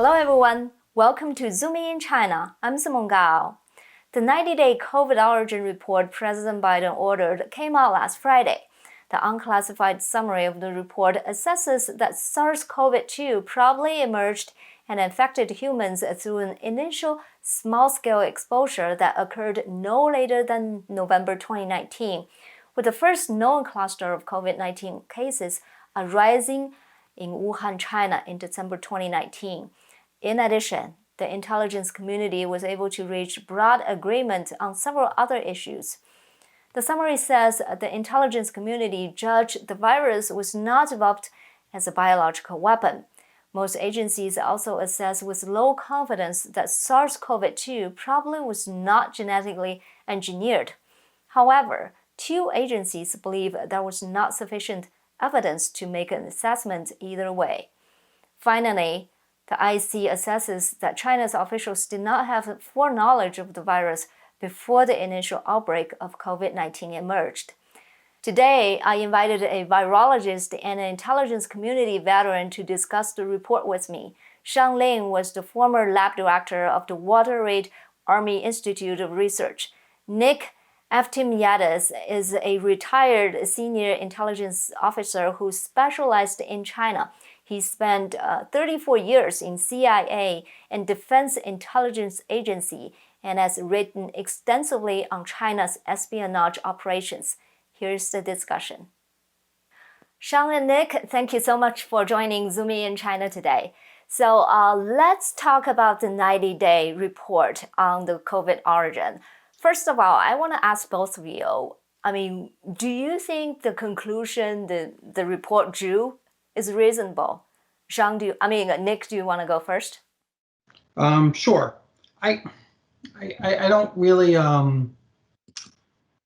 Hello everyone, welcome to Zooming in China. I'm Simone. The 90-day COVID origin report President Biden ordered came out last Friday. The unclassified summary of the report assesses that SARS-CoV-2 probably emerged and infected humans through an initial small-scale exposure that occurred no later than November 2019, with the first known cluster of COVID-19 cases arising in Wuhan, China in December 2019. In addition, the intelligence community was able to reach broad agreement on several other issues. The summary says the intelligence community judged the virus was not developed as a biological weapon. Most agencies also assess with low confidence that SARS-CoV-2 probably was not genetically engineered. However, two agencies believe there was not sufficient evidence to make an assessment either way. Finally, the IC assesses that China's officials did not have foreknowledge of the virus before the initial outbreak of COVID-19 emerged. Today, I invited a virologist and an intelligence community veteran to discuss the report with me. Shang Lin was the former lab director of the Walter Reed Army Institute of Research. Nick Eftimiades is a retired senior intelligence officer who specialized in China. He spent 34 years in CIA and Defense Intelligence Agency and has written extensively on China's espionage operations. Here's the discussion. Shang and Nick, thank you so much for joining Zooming in China today. So let's talk about the 90-day report on the COVID origin. First of all, I want to ask both of you, do you think the conclusion the report drew is reasonable? Nick, do you want to go first? Sure. I don't really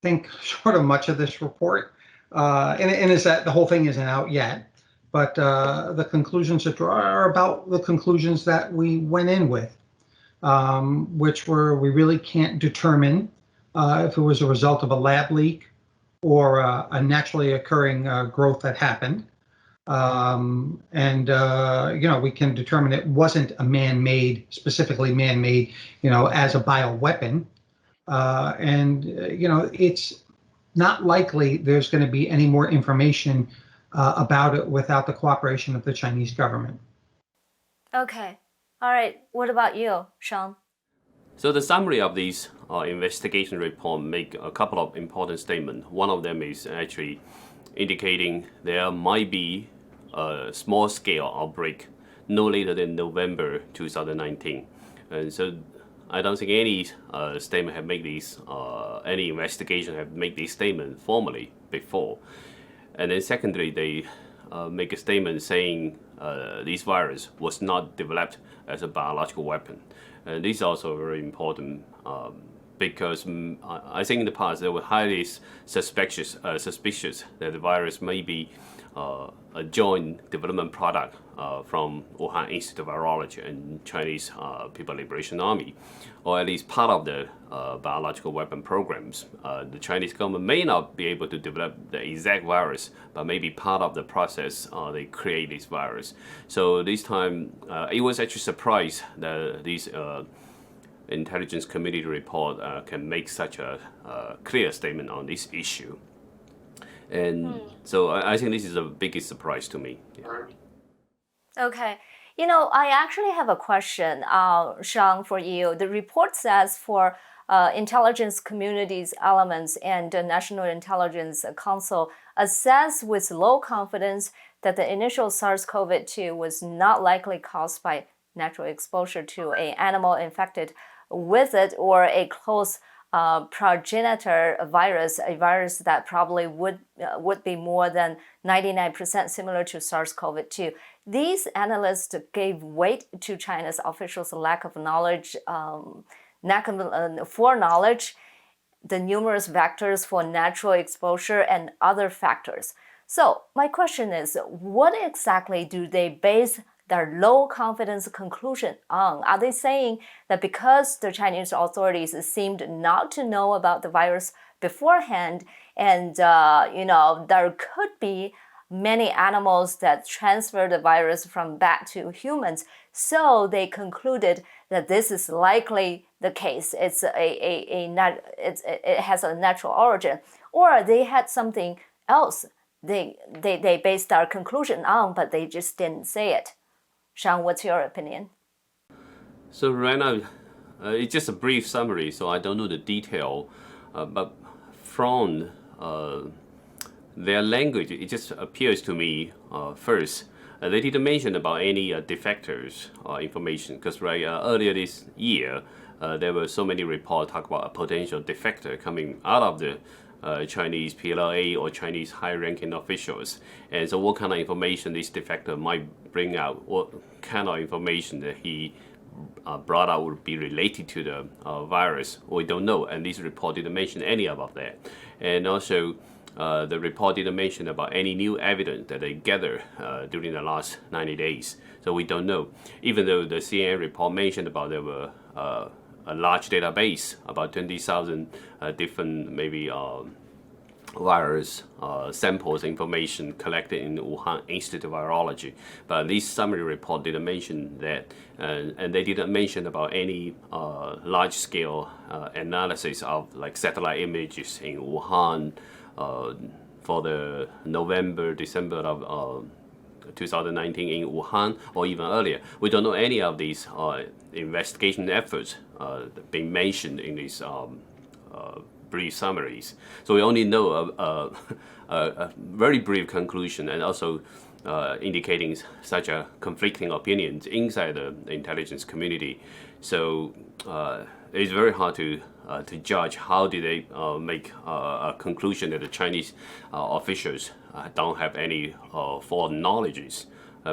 think sort of much of this report, and is that the whole thing isn't out yet. But the conclusions that draw are about the conclusions that we went in with, which were we really can't determine if it was a result of a lab leak or a naturally occurring growth that happened. We can determine it wasn't a man-made, specifically man-made, as a bioweapon. It's not likely there's going to be any more information about it without the cooperation of the Chinese government. Okay. All right. What about you, Sean? So the summary of this investigation report make a couple of important statements. One of them is actually indicating there might be a small-scale outbreak no later than November 2019. And so I don't think any statement have made these, any investigation have made this statement formally before. And then secondly, they make a statement saying this virus was not developed as a biological weapon. And this is also very important because I think in the past they were highly suspicious that the virus may be a joint development product from Wuhan Institute of Virology and Chinese People's Liberation Army, or at least part of the biological weapon programs. The Chinese government may not be able to develop the exact virus, but maybe part of the process they create this virus. So this time, it was actually surprised that this intelligence community report can make such a clear statement on this issue. And so I think this is the biggest surprise to me. Yeah. Okay. I actually have a question, Shang, for you. The report says for intelligence communities elements and the National Intelligence Council assess with low confidence that the initial SARS-CoV-2 was not likely caused by natural exposure to an animal infected with it or a close progenitor virus, a virus that probably would be more than 99% similar to SARS-CoV-2. These analysts gave weight to China's officials' lack of knowledge, foreknowledge, the numerous vectors for natural exposure, and other factors. So my question is, what exactly do they base their low confidence conclusion on? Are they saying that because the Chinese authorities seemed not to know about the virus beforehand and there could be many animals that transfer the virus from bat to humans. So they concluded that this is likely the case. It has a natural origin, or they had something else they based their conclusion on, but they just didn't say it. Sean, what's your opinion? So right now, it's just a brief summary, so I don't know the detail, but from their language, it just appears to me first. They didn't mention about any defectors information, because earlier this year, there were so many reports talk about a potential defector coming out of the Chinese PLA or Chinese high-ranking officials. And so what kind of information this defector might bring out, what kind of information that he brought out would be related to the virus, we don't know. And this report didn't mention any about that. And also, the report didn't mention about any new evidence that they gathered during the last 90 days. So we don't know. Even though the CNN report mentioned about there were a large database, about 20,000 different maybe virus samples information collected in Wuhan Institute of Virology. But this summary report didn't mention that, and they didn't mention about any large-scale analysis of like satellite images in Wuhan for the November, December of 2019 in Wuhan, or even earlier. We don't know any of these investigation efforts being mentioned in these brief summaries. So we only know a very brief conclusion, and also indicating such a conflicting opinions inside the intelligence community. So it's very hard to judge how did they make a conclusion that the Chinese officials don't have any foreknowledge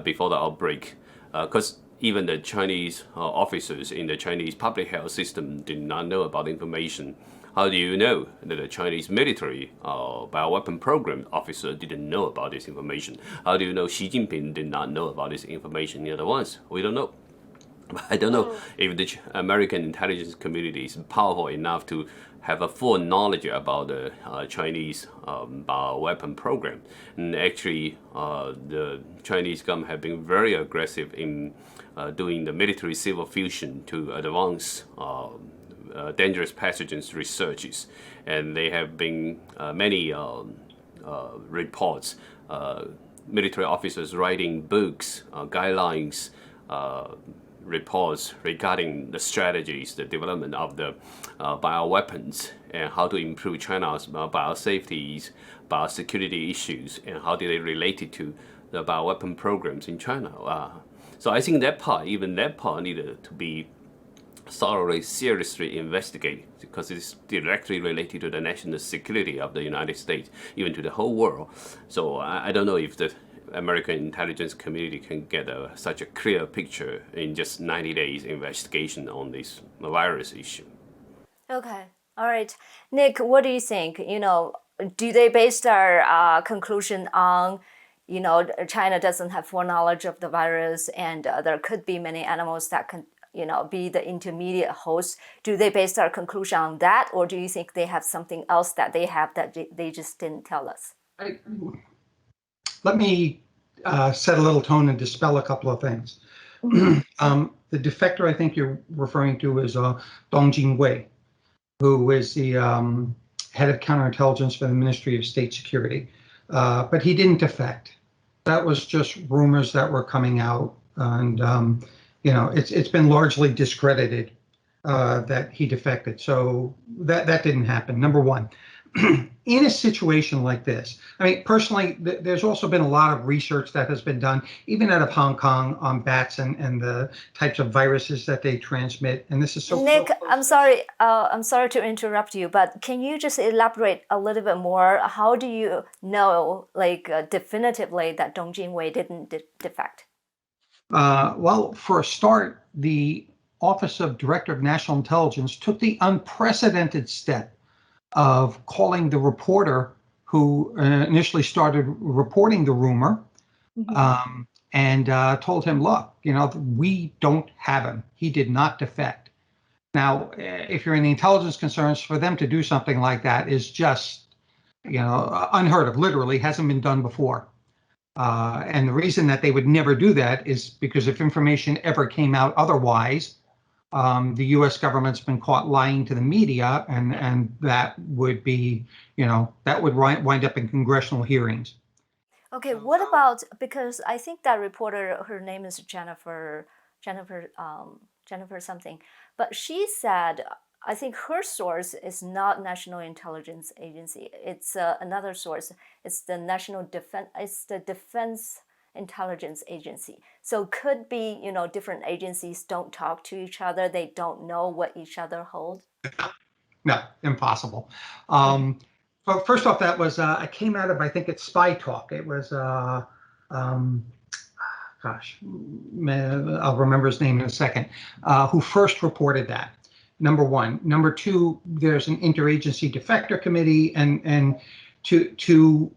before the outbreak, because even the Chinese officers in the Chinese public health system did not know about the information. How do you know that the Chinese military bioweapon program officer didn't know about this information? How do you know Xi Jinping did not know about this information the other ones? We don't know. I don't know if the American intelligence community is powerful enough to have a full knowledge about the Chinese bioweapon program. And actually, the Chinese government have been very aggressive in doing the military civil fusion to advance dangerous pathogens researches. And there have been many reports, military officers writing books, guidelines, reports regarding the strategies, the development of the bioweapons, and how to improve China's biosafety, biosecurity issues, and how do they relate it to the bioweapon programs in China. So I think that part, even that part, needed to be thoroughly, seriously investigated, because it's directly related to the national security of the United States, even to the whole world. So I don't know if the American intelligence community can get such a clear picture in just 90 days investigation on this virus issue. Okay, all right. Nick, what do you think? Do they base their conclusion on, China doesn't have foreknowledge of the virus, and there could be many animals that can, be the intermediate host? Do they base their conclusion on that, or do you think they have something else that they have that they just didn't tell us? Let me set a little tone and dispel a couple of things. The defector I think you're referring to is Dong Jingwei, who is the head of counterintelligence for the Ministry of State Security. But he didn't defect. That was just rumors that were coming out, and it's been largely discredited that he defected. So that didn't happen. Number one. In a situation like this, I mean, personally, there's also been a lot of research that has been done, even out of Hong Kong, on bats and the types of viruses that they transmit. And this is so. Nick, I'm sorry to interrupt you, but can you just elaborate a little bit more? How do you know, definitively, that Dong Jingwei didn't defect? Well, for a start, the Office of Director of National Intelligence took the unprecedented step of calling the reporter who initially started reporting the rumor, and told him, look, we don't have him. He did not defect. Now, if you're in the intelligence concerns, for them to do something like that is just, unheard of, literally hasn't been done before. And the reason that they would never do that is because if information ever came out otherwise, the U.S. government's been caught lying to the media, and that would be, that would wind up in congressional hearings. Okay, what about, because I think that reporter, her name is Jennifer something, but she said, I think her source is not National Intelligence Agency. It's another source. It's the Defense Intelligence Agency. So could be, different agencies don't talk to each other. They don't know what each other hold. No, impossible. Well, first off, that was I came out of, I think it's Spy Talk. It was gosh, I'll remember his name in a second. Who first reported that? Number one. Number two, there's an interagency defector committee, and to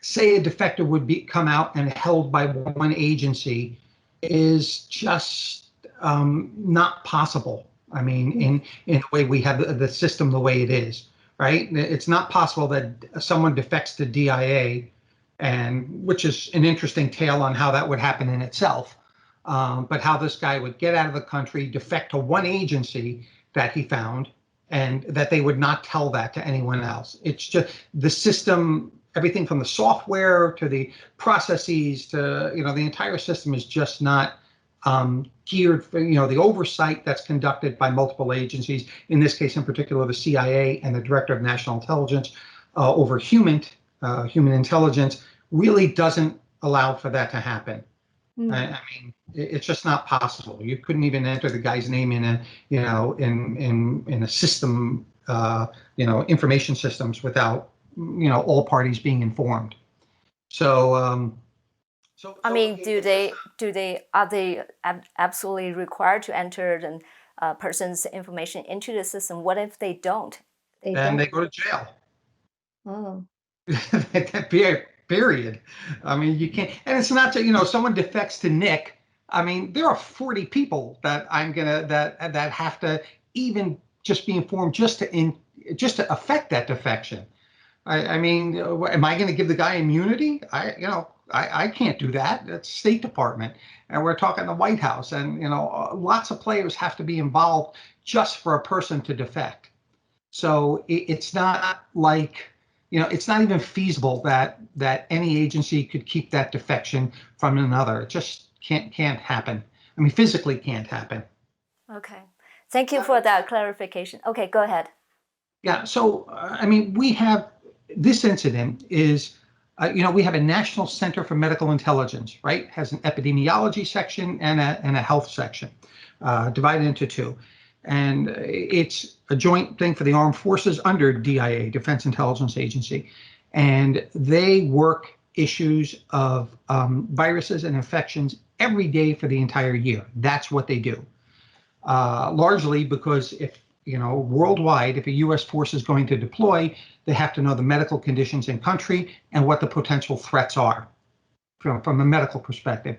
say a defector would come out and held by one agency is just not possible. I mean, in the way we have the system, the way it is, right? It's not possible that someone defects to DIA, and which is an interesting tale on how that would happen in itself. But how this guy would get out of the country, defect to one agency that he found, and that they would not tell that to anyone else. It's just the system, everything from the software to the processes to, the entire system is just not geared for, the oversight that's conducted by multiple agencies, in this case in particular the CIA and the Director of National Intelligence over human intelligence, really doesn't allow for that to happen. I mean, it's just not possible. You couldn't even enter the guy's name in a, in a system, information systems without, all parties being informed. So, I mean, are they absolutely required to enter the person's information into the system? What if they don't? They go to jail. Oh. Period. I mean, you can't, and it's not that, someone defects to Nick. I mean, there are 40 people that that have to even just be informed just to affect that defection. I mean, am I going to give the guy immunity? I can't do that. That's State Department, and we're talking the White House, and lots of players have to be involved just for a person to defect. So it's not like, it's not even feasible that any agency could keep that defection from another. It just can't happen. I mean, physically can't happen. Okay, thank you for that clarification. Okay, go ahead. Yeah. So I mean, we have this incident is. We have a National Center for Medical Intelligence, right? Has an epidemiology section and a health section, divided into two. And it's a joint thing for the armed forces under DIA, Defense Intelligence Agency. And they work issues of viruses and infections every day for the entire year. That's what they do. Largely because if, worldwide, if a U.S. force is going to deploy, they have to know the medical conditions in country and what the potential threats are from a medical perspective.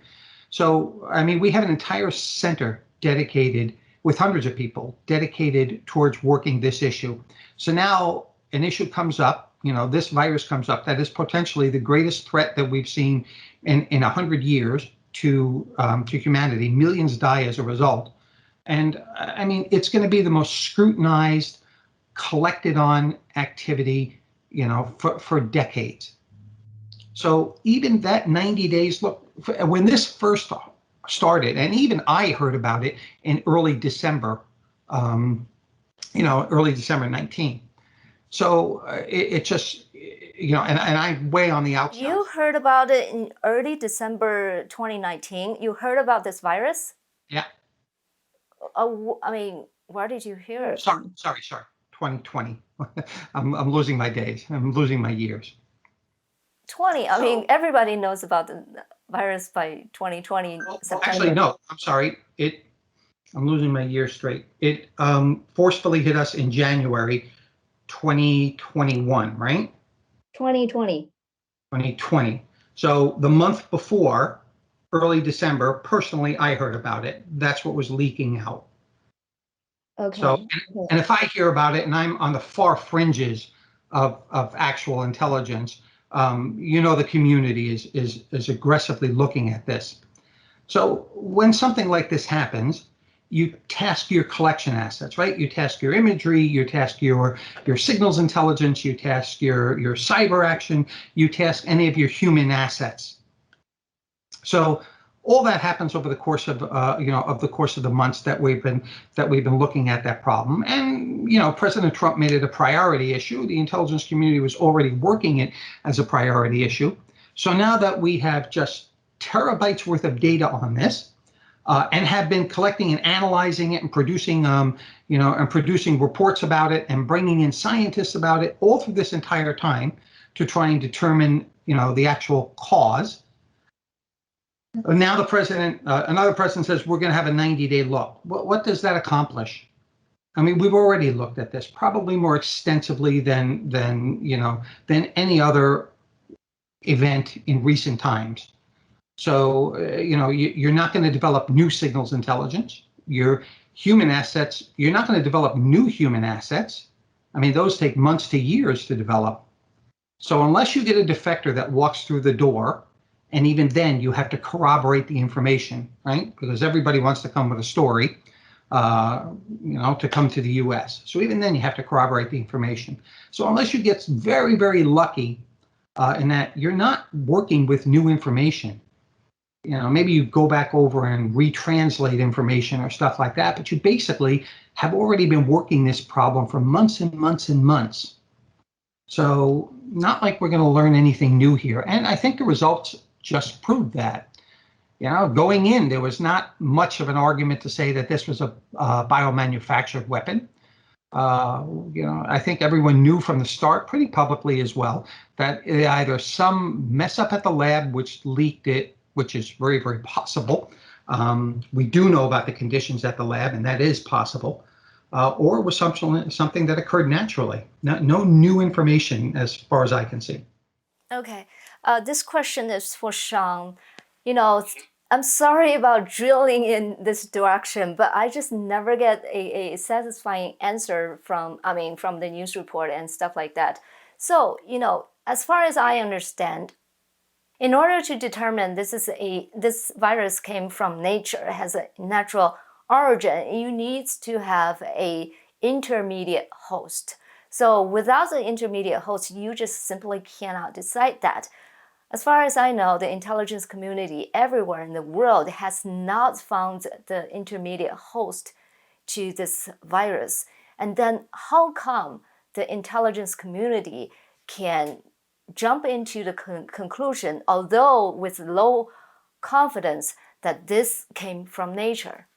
So, I mean, we have an entire center dedicated with hundreds of people dedicated towards working this issue. So now an issue comes up, this virus comes up that is potentially the greatest threat that we've seen in 100 years to humanity. Millions die as a result. And I mean, it's going to be the most scrutinized, collected on activity, for decades. So even that 90 days, look, when this first started, and even I heard about it in early December, early December 19. So it just, and I'm way on the outside. You heard about it in early December 2019. You heard about this virus? Yeah. I mean, where did you hear it? Sorry. 2020. I'm losing my days. I'm losing my years. 20. I mean, everybody knows about the virus by 2020. Well, actually, no. I'm sorry. I'm losing my years straight. It forcefully hit us in January 2021, right? 2020. 2020. So the month before, early December, personally, I heard about it. That's what was leaking out. Okay. So, and if I hear about it and I'm on the far fringes of actual intelligence, the community is aggressively looking at this. So when something like this happens, you task your collection assets, right? You task your imagery, you task your signals intelligence, you task your cyber action, you task any of your human assets. So all that happens over the course of the months that we've been looking at that problem. And President Trump made it a priority issue. The intelligence community was already working it as a priority issue. So now that we have just terabytes worth of data on this, and have been collecting and analyzing it and producing reports about it and bringing in scientists about it all through this entire time to try and determine the actual cause. Now another president says we're going to have a 90-day look. What does that accomplish? I mean, we've already looked at this probably more extensively than any other event in recent times. So, you're not going to develop new signals intelligence. Your human assets, you're not going to develop new human assets. I mean, those take months to years to develop. So unless you get a defector that walks through the door, and even then you have to corroborate the information, right? Because everybody wants to come with a story, to come to the US. So even then you have to corroborate the information. So unless you get very, very lucky in that you're not working with new information, maybe you go back over and retranslate information or stuff like that, but you basically have already been working this problem for months and months and months. So not like we're going to learn anything new here. And I think the results just proved that. Going in, there was not much of an argument to say that this was a biomanufactured weapon. I think everyone knew from the start, pretty publicly as well, that either some mess up at the lab which leaked it, which is very, very possible. We do know about the conditions at the lab, and that is possible. Or it was something that occurred naturally. No new information as far as I can see. Okay, this question is for Sean. I'm sorry about drilling in this direction, but I just never get a satisfying answer from the news report and stuff like that. So, as far as I understand, in order to determine this virus came from nature, has a natural origin, you need to have a intermediate host. So without the intermediate host, you just simply cannot decide that. As far as I know, the intelligence community everywhere in the world has not found the intermediate host to this virus. And then how come the intelligence community can jump into the conclusion, although with low confidence, that this came from nature?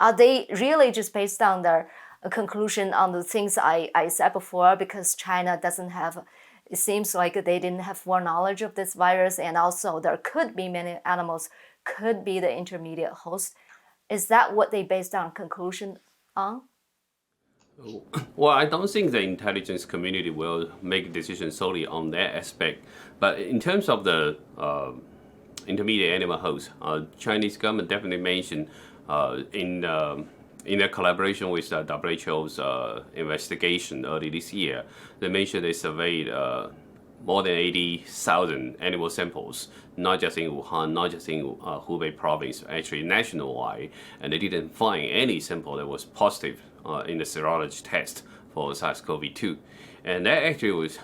Are they really just based on their conclusion on the things I said before, because China doesn't have, it seems like they didn't have foreknowledge of this virus, and also there could be many animals could be the intermediate host? Is that what they based on conclusion on? Well, I don't think the intelligence community will make decisions solely on that aspect. But in terms of the intermediate animal host, Chinese government definitely mentioned in their collaboration with WHO's investigation early this year, they mentioned they surveyed more than 80,000 animal samples, not just in Wuhan, not just in Hubei province, actually nationwide, and they didn't find any sample that was positive in the serology test for SARS-CoV-2. And that actually was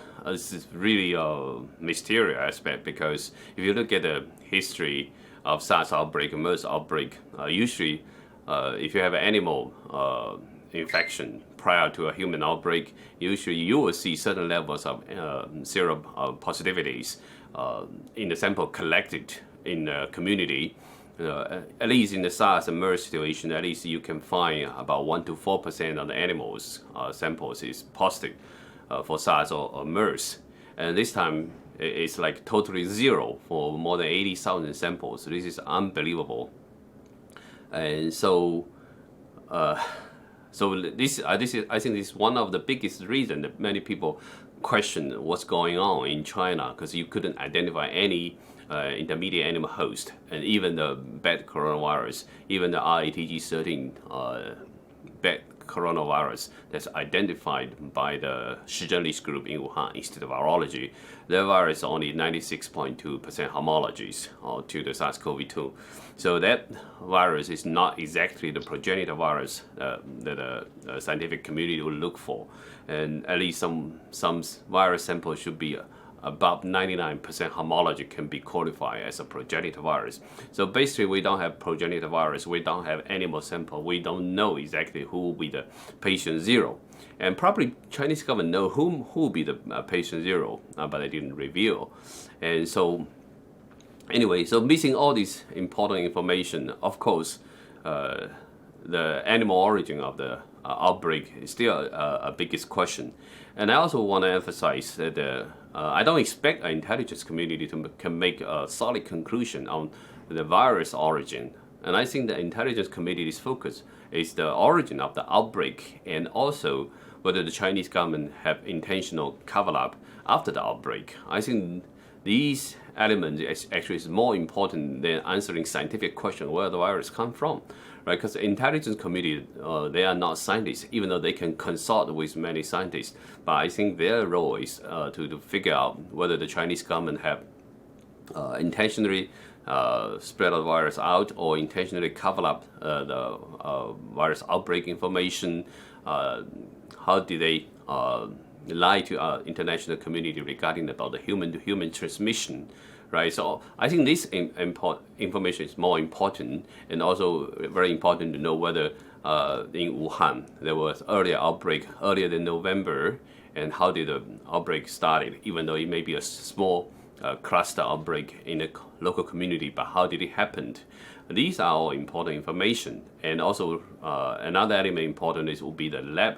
really a mysterious aspect, because if you look at the history of SARS outbreak and MERS outbreak, usually if you have an animal infection prior to a human outbreak, usually you will see certain levels of serum positivities in the sample collected in the community. At least in the SARS and MERS situation, at least you can find about 1 to 4% of the animals samples is positive for SARS or MERS. And this time it's like totally zero for more than 80,000 samples. So this is unbelievable. And so, I think this is one of the biggest reasons that many people question what's going on in China, because you couldn't identify any intermediate animal host, and even the bat coronavirus, even the RATG13 bat coronavirus that's identified by the Shizhenli's group in Wuhan Institute of Virology. Their virus is only 96.2% homologies to the SARS-CoV-2. So that virus is not exactly the progenitor virus that the scientific community would look for. And at least some virus samples should be above 99% homology can be qualified as a progenitor virus. So basically, we don't have progenitor virus. We don't have animal sample. We don't know exactly who will be the patient zero. And probably Chinese government know who will be the patient zero, but they didn't reveal. And so anyway, so missing all this important information, of course, the animal origin of the outbreak is still a biggest question. And I also want to emphasize that I don't expect an intelligence community can make a solid conclusion on the virus origin. And I think the intelligence community's focus is the origin of the outbreak and also whether the Chinese government have intentional cover-up after the outbreak. I think these elements actually is more important than answering scientific question where the virus come from. Right, because the intelligence community, they are not scientists, even though they can consult with many scientists. But I think their role is to figure out whether the Chinese government have intentionally spread the virus out or intentionally cover up the virus outbreak information. How did they lie to international community regarding about the human-to-human transmission? Right, so I think this information is more important, and also very important to know whether in Wuhan there was earlier outbreak earlier than November, and how did the outbreak started? Even though it may be a small cluster outbreak in a local community, but how did it happen? These are all important information, and also another element important will be the lab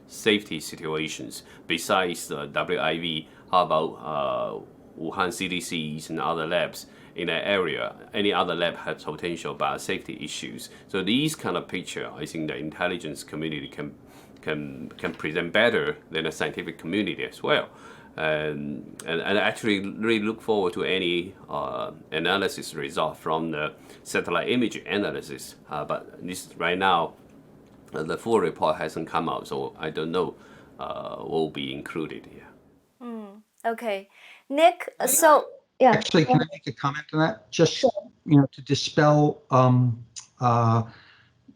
safety situations. Besides the WIV, how about Wuhan CDCs and other labs in that area? Any other lab has potential biosafety issues. So these kind of picture, I think the intelligence community can present better than the scientific community as well. And actually really look forward to any analysis result from the satellite image analysis. But this right now, the full report hasn't come out, so I don't know what will be included here. Okay, Nick. So yeah. Actually, can I make a comment on that? Just to dispel an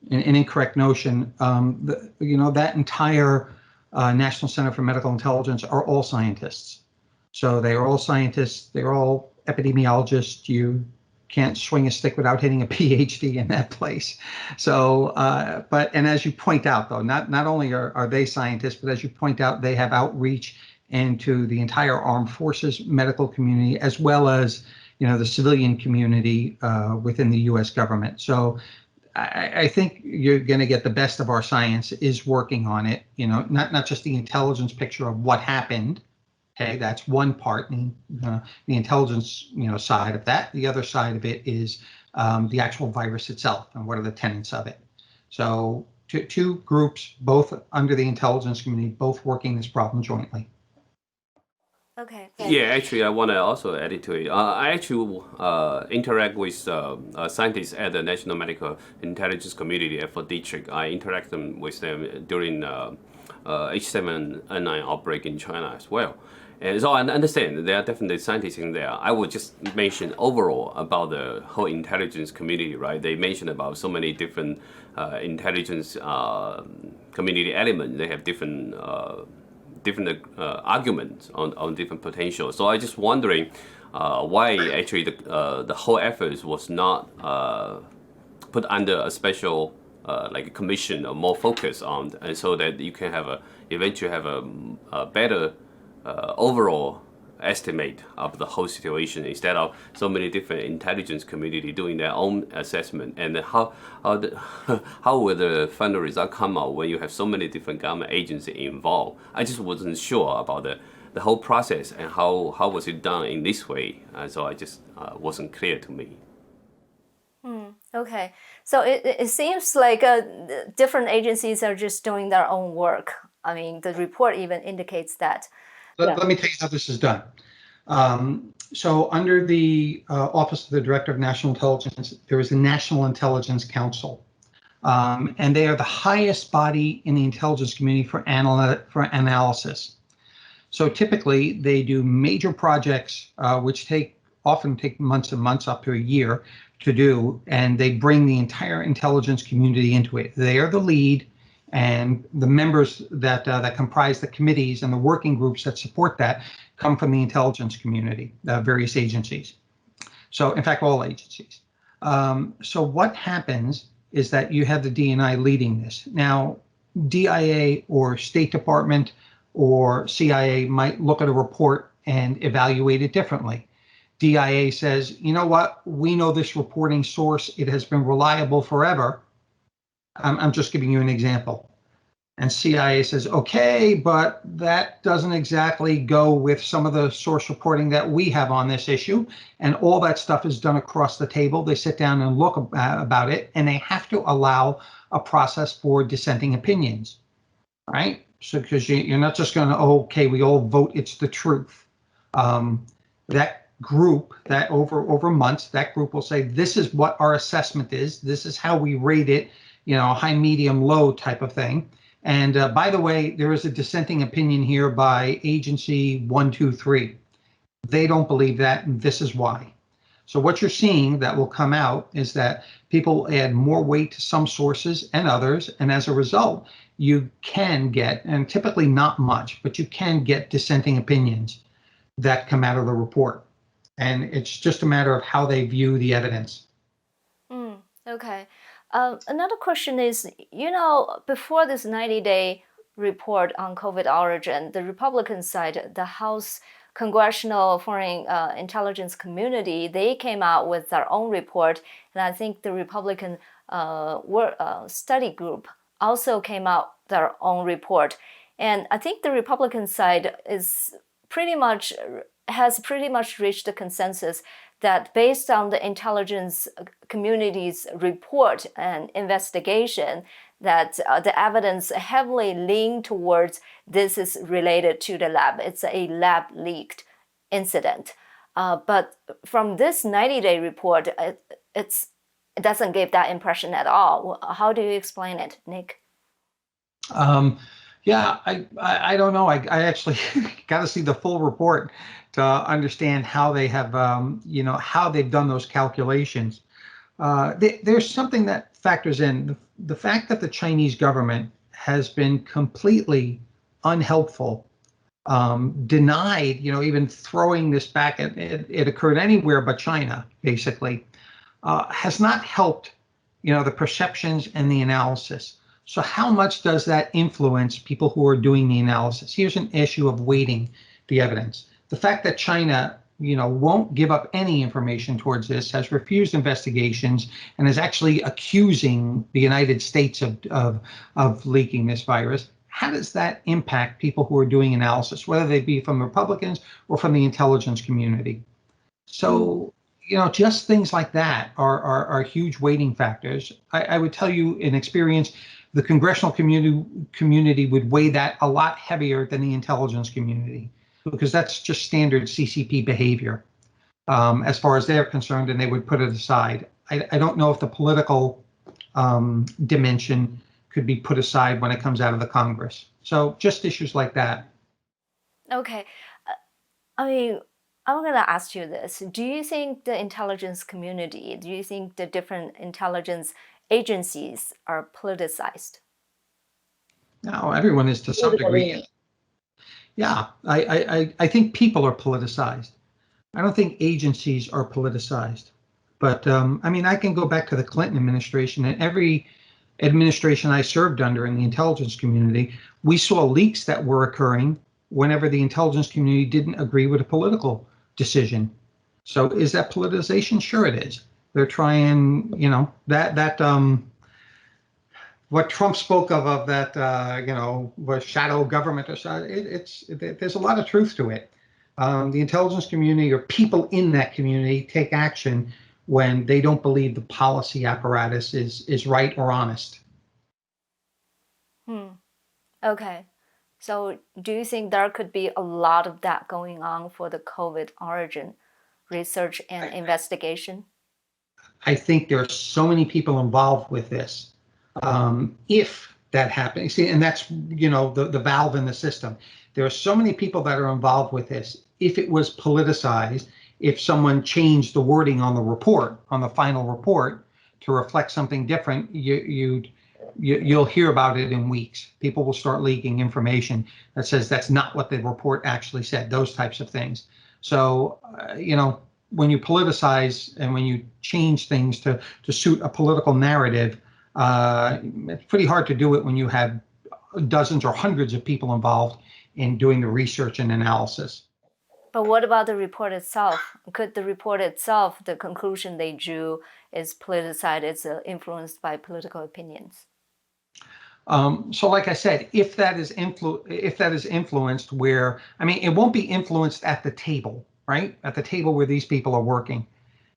incorrect notion. That entire National Center for Medical Intelligence are all scientists. So they are all scientists. They're all epidemiologists. You can't swing a stick without hitting a PhD in that place. So, and as you point out, though, not only are they scientists, but as you point out, they have outreach into the entire armed forces medical community, as well as the civilian community within the U.S. government. So I think you're going to get the best of our science is working on it. Not just the intelligence picture of what happened. Okay, that's one part, the intelligence side of that. The other side of it is the actual virus itself and what are the tenets of it. So two groups, both under the intelligence community, both working this problem jointly. Okay. Yeah, actually, I want to also add it to it. I actually interact with scientists at the National Medical Intelligence Community for District. I interact with them during H7N9 outbreak in China as well. And so I understand there are definitely scientists in there. I would just mention overall about the whole intelligence community, right? They mentioned about so many different intelligence community elements. They have different arguments on different potentials. So I just wondering why actually the whole effort was not put under a special like a commission or more focus on, and so that you can eventually have a better overall estimate of the whole situation instead of so many different intelligence community doing their own assessment. And how will the final result come out when you have so many different government agencies involved? I just wasn't sure about the whole process and how was it done in this way. So I just wasn't clear to me. Okay, so it seems like different agencies are just doing their own work. I mean, the report even indicates that. Let me tell you how this is done. So under the Office of the Director of National Intelligence, there is the National Intelligence Council. and they are the highest body in the intelligence community for analysis. So typically, they do major projects, which often take months and months, up to a year to do, and they bring the entire intelligence community into it. They are the lead, and the members that comprise the committees and the working groups that support that come from the intelligence community, various agencies. So, in fact, all agencies. So what happens is that you have the DNI leading this. Now, DIA or State Department or CIA might look at a report and evaluate it differently. DIA says, you know what, we know this reporting source, it has been reliable forever. I'm just giving you an example. And CIA says, okay, but that doesn't exactly go with some of the source reporting that we have on this issue. And all that stuff is done across the table. They sit down and look about it, and they have to allow a process for dissenting opinions, right? So because you're not just going to, okay, we all vote it's the truth. That group, that over months, that group will say, this is what our assessment is. This is how we rate it, high, medium, low type of thing. And by the way, there is a dissenting opinion here by agency 1, 2, 3. They don't believe that, and this is why. So what you're seeing that will come out is that people add more weight to some sources and others, and as a result, you can get, and typically not much, but you can get dissenting opinions that come out of the report. And it's just a matter of how they view the evidence. Okay. Another question is, before this 90-day report on COVID origin, the Republican side, the House Congressional Foreign Intelligence Community, they came out with their own report. And I think the Republican study group also came out their own report. And I think the Republican side has pretty much reached a consensus that based on the intelligence community's report and investigation, that the evidence heavily lean towards this is related to the lab. It's a lab leaked incident. But from this 90-day report, it doesn't give that impression at all. How do you explain it, Nick? Yeah, I don't know. I actually got to see the full report to understand how they have, how they've done those calculations. There's something that factors in. The fact that the Chinese government has been completely unhelpful, denied, even throwing this back at it occurred anywhere but China, basically, has not helped, the perceptions and the analysis. So how much does that influence people who are doing the analysis? Here's an issue of weighting the evidence. The fact that China, won't give up any information towards this, has refused investigations, and is actually accusing the United States of leaking this virus. How does that impact people who are doing analysis, whether they be from Republicans or from the intelligence community? So, just things like that are huge weighting factors. I would tell you in experience, the congressional community would weigh that a lot heavier than the intelligence community, because that's just standard CCP behavior as far as they're concerned, and they would put it aside. I don't know if the political dimension could be put aside when it comes out of the Congress. So just issues like that. Okay. I'm going to ask you this. Do you think the intelligence community, do you think the different intelligence agencies are politicized? No, everyone is to some degree. Yeah, I think people are politicized. I don't think agencies are politicized. But I can go back to the Clinton administration, and every administration I served under in the intelligence community, we saw leaks that were occurring whenever the intelligence community didn't agree with a political decision. So is that politicization? Sure it is. They're trying, what Trump spoke of that, was shadow government or so. There's a lot of truth to it. The intelligence community or people in that community take action when they don't believe the policy apparatus is right or honest. Okay. So do you think there could be a lot of that going on for the COVID origin research and investigation? I think there are so many people involved with this. If that happens, see, and that's, the valve in the system. There are so many people that are involved with this. If it was politicized, if someone changed the wording on the report, on the final report, to reflect something different, you'll hear about it in weeks. People will start leaking information that says that's not what the report actually said, those types of things. So, when you politicize and when you change things to suit a political narrative, it's pretty hard to do it when you have dozens or hundreds of people involved in doing the research and analysis. But what about the report itself? Could the report itself, the conclusion they drew, is politicized, it's influenced by political opinions? So like I said, if that is influenced where, it won't be influenced at the table, right? At the table where these people are working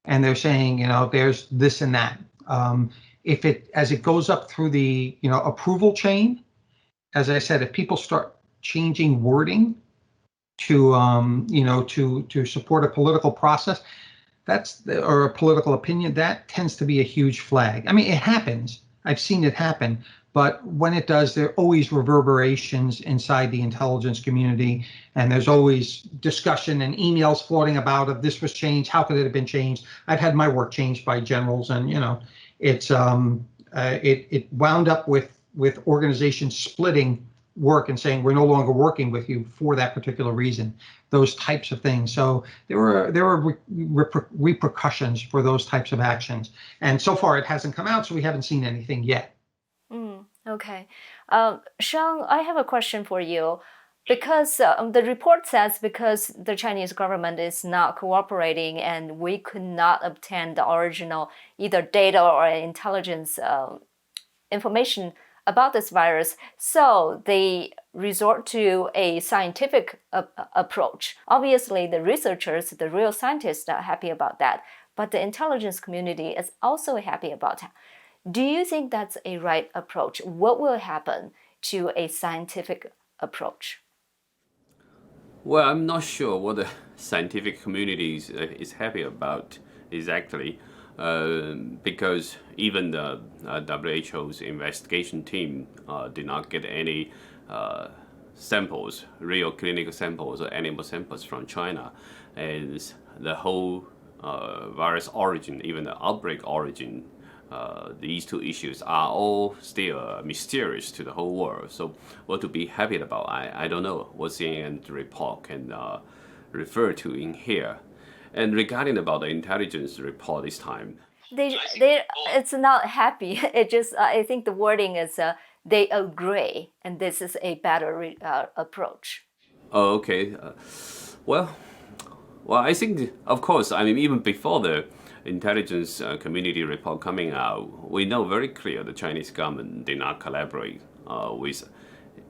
and they're saying, there's this and that. As it goes up through the, approval chain, as I said, if people start changing wording to, to support a political process, or a political opinion, that tends to be a huge flag. It happens. I've seen it happen. But when it does, there are always reverberations inside the intelligence community, and there's always discussion and emails floating about if this was changed, how could it have been changed? I've had my work changed by generals, and it's it wound up with organizations splitting work and saying we're no longer working with you for that particular reason. Those types of things. So there were repercussions for those types of actions, and so far it hasn't come out, so we haven't seen anything yet. Okay. Sean, I have a question for you. Because the report says because the Chinese government is not cooperating and we could not obtain the original either data or intelligence information about this virus, so they resort to a scientific approach. Obviously, the researchers, the real scientists are happy about that, but the intelligence community is also happy about that. Do you think that's a right approach? What will happen to a scientific approach? Well, I'm not sure what the scientific community is happy about exactly, because even the WHO's investigation team did not get any samples, real clinical samples or animal samples from China, and the whole virus origin, even the outbreak origin, these two issues are all still mysterious to the whole world. So what to be happy about, I don't know what CNN report can refer to in here. And regarding about the intelligence report this time, it's not happy. It just I think the wording is they agree, and this is a better approach. Oh, okay. Well, I think, of course, even before the intelligence community report coming out, we know very clear the Chinese government did not collaborate with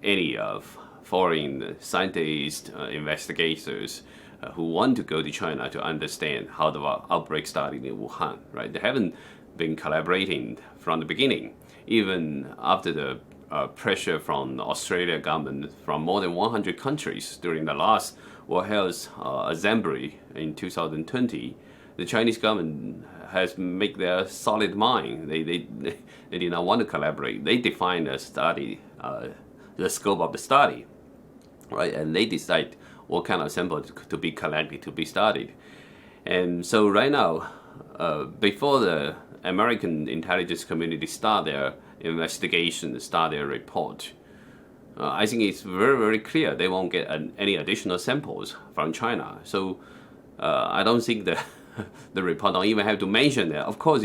any of foreign scientists, investigators who want to go to China to understand how the outbreak started in Wuhan, right? They haven't been collaborating from the beginning, even after the pressure from the Australian government from more than 100 countries during the last World Health Assembly in 2020. The Chinese government has made their solid mind. They did not want to collaborate. They defined the study, the scope of the study, right? And they decide what kind of sample to be collected, to be studied. And so right now, before the American intelligence community start their investigation, start their report, I think it's very, very clear they won't get any additional samples from China. So I don't think the report don't even have to mention that. Of course,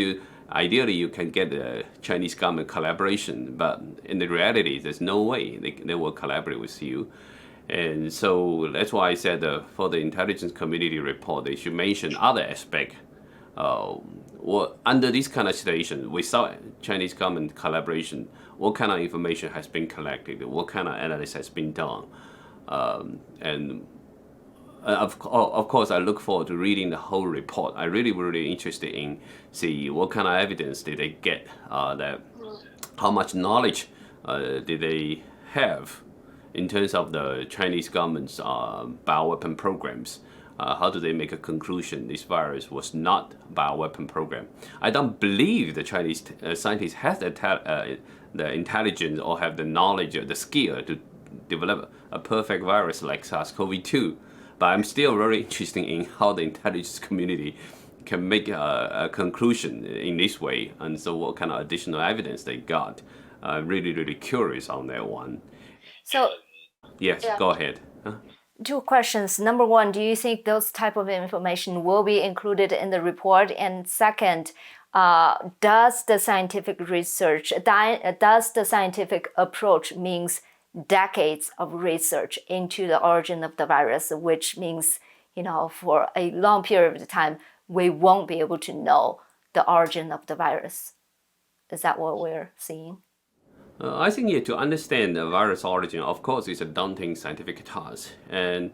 ideally you can get the Chinese government collaboration, but in the reality, there's no way they will collaborate with you. And so that's why I said for the intelligence community report, they should mention other aspects. Under this kind of situation, without Chinese government collaboration, what kind of information has been collected? What kind of analysis has been done? And of course, I look forward to reading the whole report. I'm really interested in see what kind of evidence did they get, that how much knowledge did they have in terms of the Chinese government's bioweapon programs, how do they make a conclusion this virus was not bioweapon program? I don't believe the Chinese scientists have the intelligence or have the knowledge or the skill to develop a perfect virus like SARS-CoV-2. But I'm still very interested in how the intelligence community can make a conclusion in this way, and so what kind of additional evidence they got. I'm really curious on that one. So, yes, yeah. Go ahead. Two questions. Number one, do you think those type of information will be included in the report? And second, does the scientific research, does the scientific approach means decades of research into the origin of the virus, which means, for a long period of time, we won't be able to know the origin of the virus? Is that what we're seeing? I think to understand the virus origin, of course, is a daunting scientific task. And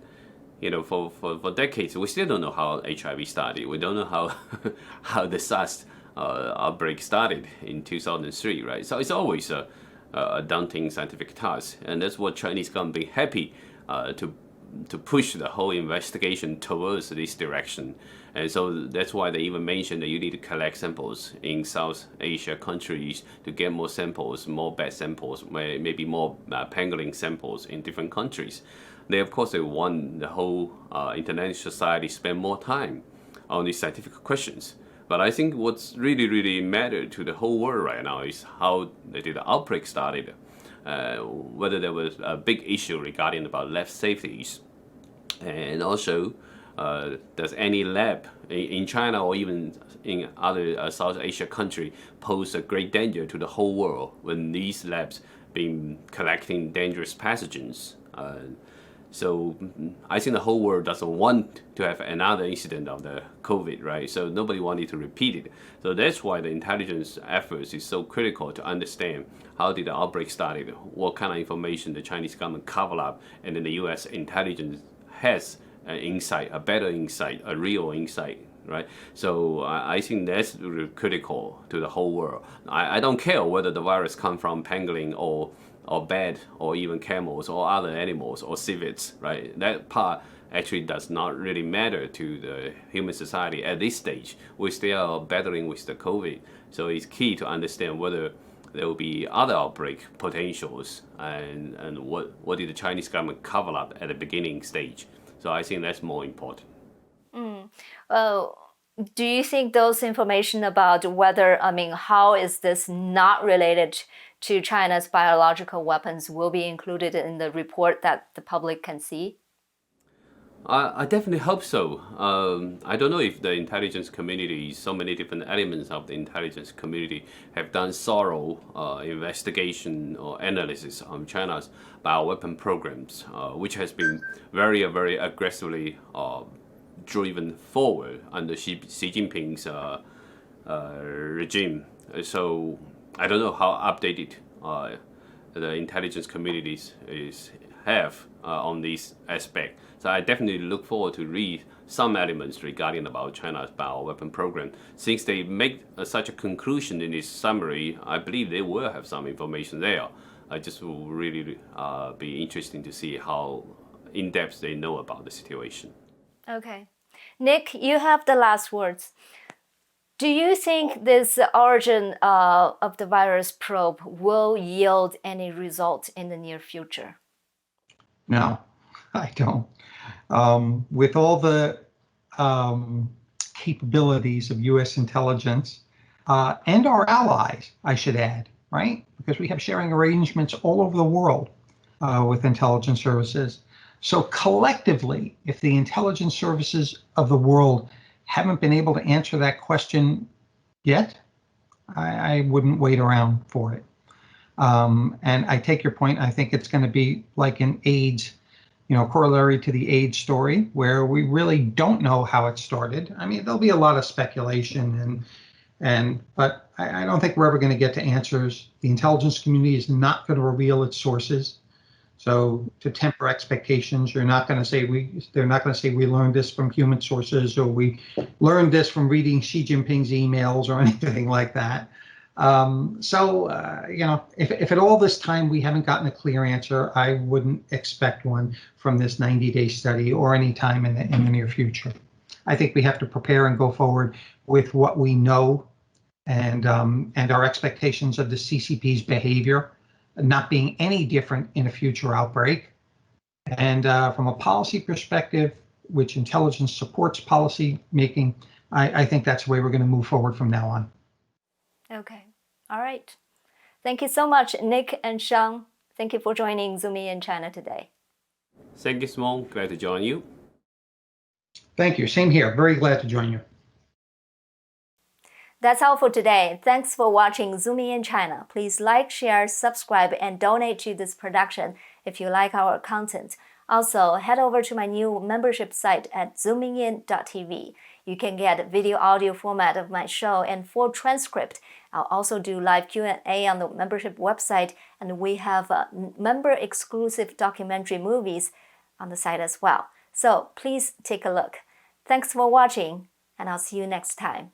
for decades, we still don't know how HIV started. We don't know how the SARS outbreak started in 2003, right? So it's always a daunting scientific task, and that's what Chinese government be happy to push the whole investigation towards this direction. And so that's why they even mentioned that you need to collect samples in South Asia countries to get more samples, more bat samples, maybe more pangolin samples in different countries. They want the whole international society spend more time on these scientific questions. But I think what's really mattered to the whole world right now is how the outbreak started, whether there was a big issue regarding about lab safeties, and also does any lab in China or even in other South Asia country pose a great danger to the whole world when these labs been collecting dangerous pathogens? So I think the whole world doesn't want to have another incident of the COVID, right? So nobody wanted to repeat it. So that's why the intelligence efforts is so critical to understand how did the outbreak started, what kind of information the Chinese government covered up, and then the U.S. intelligence has an insight, a better insight, a real insight, right? So I think that's really critical to the whole world. I don't care whether the virus come from pangolin or bat or even camels or other animals or civets, right? That part actually does not really matter to the human society at this stage. We still are battling with the COVID. So it's key to understand whether there will be other outbreak potentials and what did the Chinese government cover up at the beginning stage. So I think that's more important. Do you think those information about how is this not related to China's biological weapons will be included in the report that the public can see? I definitely hope so. I don't know if the intelligence community, so many different elements of the intelligence community have done thorough investigation or analysis on China's bioweapon programs, which has been very aggressively driven forward under Xi Jinping's regime. So I don't know how updated the intelligence communities have on this aspect. So I definitely look forward to read some elements regarding about China's bioweapon program. Since they make such a conclusion in this summary, I believe they will have some information there. I just will really be interesting to see how in-depth they know about the situation. Okay. Nick, you have the last words. Do you think this origin of the virus probe will yield any result in the near future? No, I don't. With all the capabilities of U.S. intelligence and our allies, I should add, right? Because we have sharing arrangements all over the world with intelligence services. So collectively, if the intelligence services of the world haven't been able to answer that question yet, I wouldn't wait around for it. And I take your point. I think it's going to be like an AIDS, corollary to the AIDS story, where we really don't know how it started. I mean, there'll be a lot of speculation, but I don't think we're ever going to get to answers. The intelligence community is not going to reveal its sources. So to temper expectations, they're not going to say we learned this from human sources or we learned this from reading Xi Jinping's emails or anything like that. If at all this time we haven't gotten a clear answer, I wouldn't expect one from this 90-day study or any time in the near future. I think we have to prepare and go forward with what we know and our expectations of the CCP's behavior not being any different in a future outbreak. And from a policy perspective, which intelligence supports policy making, I think that's the way we're going to move forward from now on. Okay. All right. Thank you so much, Nick and Sean. Thank you for joining Zoom in China today. Thank you, Simone. Glad to join you. Thank you. Same here. Very glad to join you. That's all for today. Thanks for watching Zoom in China. Please like, share, subscribe, and donate to this production if you like our content. Also, head over to my new membership site at zoomingin.tv. You can get video audio format of my show and full transcript. I'll also do live Q&A on the membership website, and we have member-exclusive documentary movies on the site as well. So please take a look. Thanks for watching, and I'll see you next time.